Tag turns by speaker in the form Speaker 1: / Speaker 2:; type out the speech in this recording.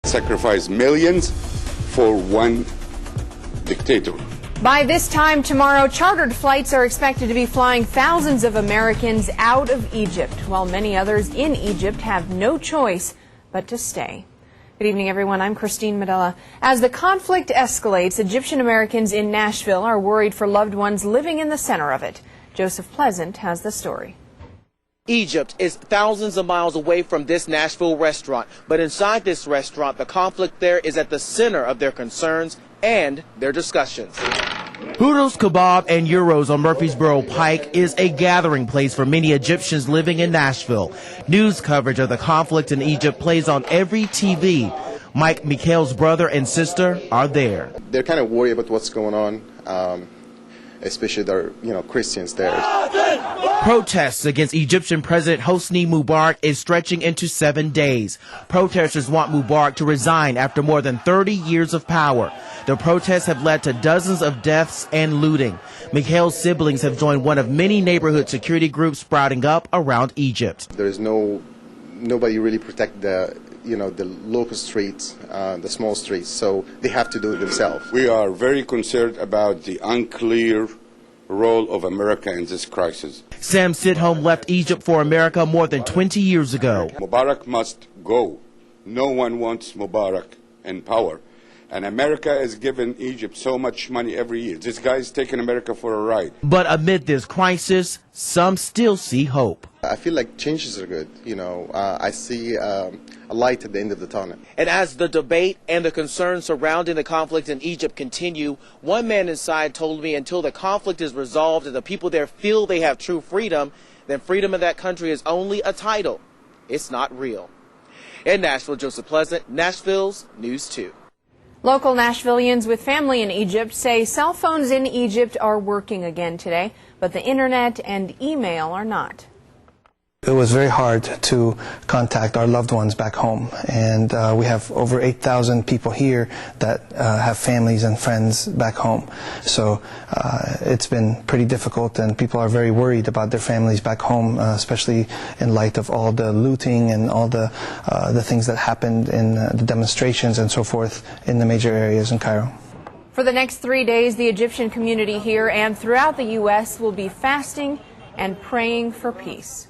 Speaker 1: Sacrifice millions for one dictator.
Speaker 2: By this time tomorrow, chartered flights are expected to be flying thousands of Americans out of Egypt, while many others in Egypt have no choice but to stay. Good evening, everyone. I'm Christine Medella. As the conflict escalates, Egyptian Americans in Nashville are worried for loved ones living in the center of it. Joseph Pleasant has the story.
Speaker 3: Egypt is thousands of miles away from this Nashville restaurant, but inside this restaurant, the conflict there is at the center of their concerns and their discussions.
Speaker 4: Hooters, Kebab, and Euros on Murfreesboro Pike is a gathering place for many Egyptians living in Nashville. News coverage of the conflict in Egypt plays on every TV. Mike Mikhail's brother and sister are there.
Speaker 5: They're kind of worried about what's going on, especially their, Christians there.
Speaker 4: Protests against Egyptian President Hosni Mubarak is stretching into 7 days. Protesters want Mubarak to resign after more than 30 years of power. The protests have led to dozens of deaths and looting. Mikhail's siblings have joined one of many neighborhood security groups sprouting up around Egypt.
Speaker 5: There's nobody really protect the local streets, the small streets, so they have to do it themselves.
Speaker 1: We are very concerned about the unclear role of America in this crisis.
Speaker 4: Sam Sidholm left Egypt for America more than 20 years ago.
Speaker 1: Mubarak must go. No one wants Mubarak in power. And America is giving Egypt so much money every year. This guy is taking America for a ride.
Speaker 4: But amid this crisis, some still see hope.
Speaker 5: I feel like changes are good. I see a light at the end of the tunnel.
Speaker 3: And as the debate and the concerns surrounding the conflict in Egypt continue, one man inside told me until the conflict is resolved and the people there feel they have true freedom, then freedom in that country is only a title. It's not real. In Nashville, Joseph Pleasant, Nashville's News 2.
Speaker 2: Local Nashvillians with family in Egypt say cell phones in Egypt are working again today, but the internet and email are not.
Speaker 6: It was very hard to contact our loved ones back home, and we have over 8,000 people here that have families and friends back home. So it's been pretty difficult, and people are very worried about their families back home, especially in light of all the looting and all the things that happened in the demonstrations and so forth in the major areas in Cairo.
Speaker 2: For the next 3 days, the Egyptian community here and throughout the U.S. will be fasting and praying for peace.